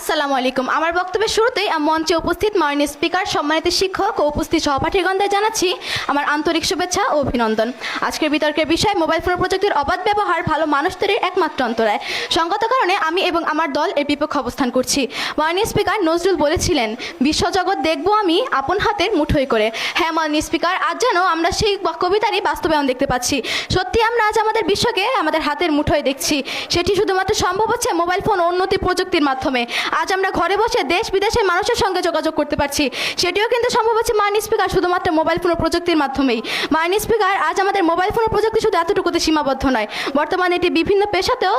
আসসালামু আলাইকুম। আমার বক্তব্যের শুরুতেই মঞ্চে উপস্থিত মাননীয় স্পিকার, সম্মানিত শিক্ষক ও উপস্থিত সহপাঠীগণদের জানাচ্ছি আমার আন্তরিক শুভেচ্ছা ও অভিনন্দন। আজকের বিতর্কের বিষয় মোবাইল ফোন প্রযুক্তির অবাধ ব্যবহার ভালো মানুষ তৈরির একমাত্র অন্তরায়। সঙ্গত কারণে আমি এবং আমার দল এর বিপক্ষে অবস্থান করছি। মাননীয় স্পিকার নজরুল বলেছিলেন, বিশ্বজগৎ দেখব আমি আপন হাতের মুঠোয় করে। হ্যাঁ মাননীয় স্পিকার, আজ যেন আমরা সেই কবিতারই বাস্তবায়ন দেখতে পাচ্ছি। সত্যি আমরা আজ আমাদের বিশ্বকে আমাদের হাতের মুঠোয় দেখছি। সেটি শুধুমাত্র সম্ভব হচ্ছে মোবাইল ফোন উন্নতি প্রযুক্তির মাধ্যমে। আজ আমরা ঘরে বসে দেশ বিদেশের মানুষের সঙ্গে যোগাযোগ করতে পারছি। সেটিও কিন্তু সম্ভব হচ্ছে মাননীয় স্পিকার শুধুমাত্র মোবাইল ফোন প্রযুক্তির মাধ্যমেই। মাননীয় স্পিকার, আজ আমাদের মোবাইল ফোন প্রযুক্তি শুধু এতটুকুতে সীমাবদ্ধ নয়, বর্তমানে এটি বিভিন্ন পেশাতেও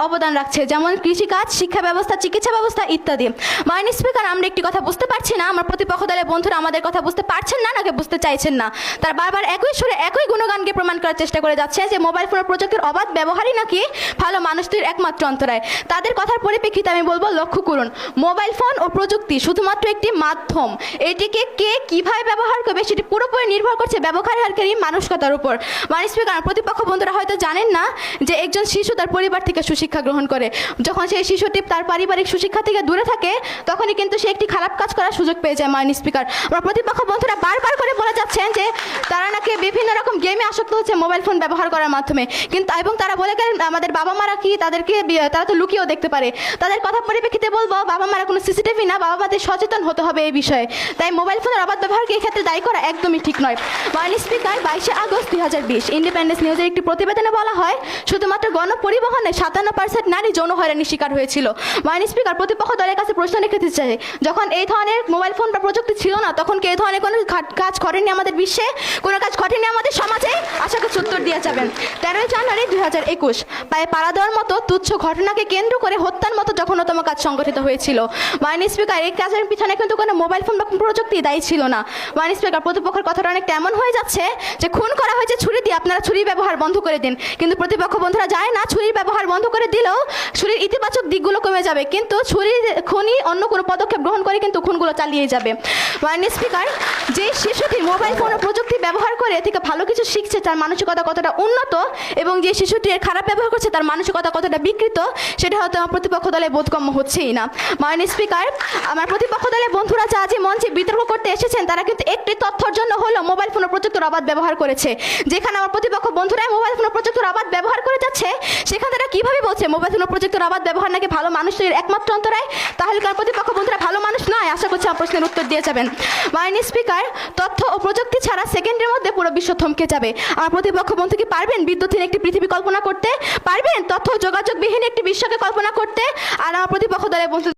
অবদান রাখছে, যেমন কৃষিকাজ, শিক্ষা ব্যবস্থা, চিকিৎসা ব্যবস্থা ইত্যাদি। মাননীয় স্পিকার, আমরা একটি কথা বুঝতে পারছি না, আমার প্রতিপক্ষ দলের বন্ধুরা আমাদের কথা বুঝতে পারছেন না নাকি বুঝতে চাইছেন না। তার বারবার একই সুরে একই গুণগানকে প্রমাণ করার চেষ্টা করে যাচ্ছে যে মোবাইল ফোন প্রযুক্তির অবাধ ব্যবহারই নাকি ভালো মানুষদের একমাত্র অন্তরায়। তাদের কথার পরিপ্রেক্ষিতে আমি বলবো, লক্ষ্য করুন, মোবাইল ফোন ও প্রযুক্তি শুধুমাত্র একটি মাধ্যম। এটিকে কে কিভাবে ব্যবহার করবে সেটি পুরোপুরি নির্ভর করছে ব্যবহারকারী মানসিকতার উপর। মাননীয় স্পিকার, প্রতিপক্ষ বন্ধুরা হয়তো জানেন না যে একজন শিশু তার পরিবার থেকে সুশিক্ষা গ্রহণ করে। যখন সেই শিশুটি তার পারিবারিক সুশিক্ষা থেকে দূরে থাকে, তখনই কিন্তু সে একটি খারাপ কাজ করার সুযোগ পেয়ে যায়। মাননীয় স্পিকার, আমার প্রতিপক্ষ বন্ধুরা বারবার করে বলে যাচ্ছেন যে তারা নাকি বিভিন্ন রকম গেমে আসক্ত হচ্ছে মোবাইল ফোন ব্যবহার করার মাধ্যমে, কিন্তু এবং তারা বলে গেলেন আমাদের বাবা মারা কি তাদেরকে তারা তো লুকিয়েও দেখতে পারে। তাদের কথা পরিপ্রেক্ষিতে বলবো, বাবা মারা কোনো সিসিটিভি না, বাবা মাদের সচেতন হতে হবে এই বিষয়ে। তাই মোবাইল ফোনের অবাধ ব্যবহারকে এই ক্ষেত্রে দায়ী করা একদমই ঠিক নয়। মাননীয় স্পিকার, 22 আগস্ট 2020 ইন্ডিপেন্ডেন্স নিউজের একটি প্রতিবেদনে বলা হয়, শুধুমাত্র গণপরিবহনে 57% নারী যৌন হয়রানির শিকার হয়েছিল। মাননীয় স্পিকার, প্রতিপক্ষ দলের কাছে প্রশ্ন রেখেতে চাই, যখন এই ধরনের মোবাইল ফোন বা প্রযুক্তি ছিল না, তখন কি এই ধরনের কোনো কাজ ঘটেনি আমাদের বিশ্বে, কোনো কাজ ঘটেনি আমাদের সমাজে? আশা করছি উত্তর দিয়ে যাবেন। 13 জানুয়ারি 2021 পায়ে পাড়া দেওয়ার মতো তুচ্ছ ঘটনাকে কেন্দ্র করে হত্যার মতো জঘন্যতম কাজ সংগঠিত হয়েছিল। মাননীয় স্পিকার, এই কাজের পিছনে কিন্তু কোনো মোবাইল ফোন বা প্রযুক্তি দায়ী ছিল না। মাননীয় স্পিকার, প্রতিপক্ষের কথাটা অনেকটা এমন হয়ে যাচ্ছে যে খুন করা হয়েছে ছুরি দিয়ে, আপনারা ছুরির ব্যবহার বন্ধ করে দিন। কিন্তু প্রতিপক্ষ বন্ধুরা যায় না, ছুরির ব্যবহার বন্ধ করে দিলেও ছুরির ইতিবাচক দিকগুলো কমে যাবে, কিন্তু খুনি অন্য কোনো পদক্ষেপ গ্রহণ করে কিন্তু খুনগুলো চালিয়ে যাবে। মাননীয় স্পিকার, যে শিশুটি মোবাইল ফোন ও প্রযুক্তি ব্যবহার করে থেকে ভালো কিছু শিখছে, তার মানসিকতা কতটা উন্নত, এবং যে শিশুটি খারাপ ব্যবহার করছে তার মানসিকতা কতটা বিকৃত, সেটা হয়তো আমার প্রতিপক্ষ দলে বোধগম্য হচ্ছেই না। মাননীয় স্পিকার, আমার প্রতিপক্ষ দলের বন্ধুরা যা আজ মঞ্চে বিতর্ক করতে এসেছেন, তারা কিন্তু একটি তথ্যের জন্য হলো মোবাইল ফোন ও প্রযুক্তির অবাধ ব্যবহার করেছে। যেখানে আমার প্রতিপক্ষ বন্ধুরা মোবাইল ফোন ও প্রযুক্তির অবাধ ব্যবহার করে যাচ্ছে, সেখানে তারা কিভাবে বলছে মোবাইল ফোন ও প্রযুক্তির অবাধ ব্যবহার নাকি ভালো মানুষের একমাত্র অন্তরায়? তাহলে কার প্রতিপক্ষ বন্ধুরা ভালো মানুষ নয়? আশা করছি আমার প্রশ্নের উত্তর দিয়ে যাবেন। মাননীয় স্পিকার, তথ্য ও প্রযুক্তি ছাড়া সেকেন্ডের মধ্যে পুরো বিশ্ব থমকে যাবে। আমার প্রতিপক্ষ বন্ধু কি পারবেন বিদ্যুৎহীন একটি পৃথিবী কল্পনা করতে? পারবেন তথ্য যোগাযোগবিহীন একটি বিশ্বকে কল্পনা করতে? আর আমার প্রতিপক্ষ দলের বন্ধু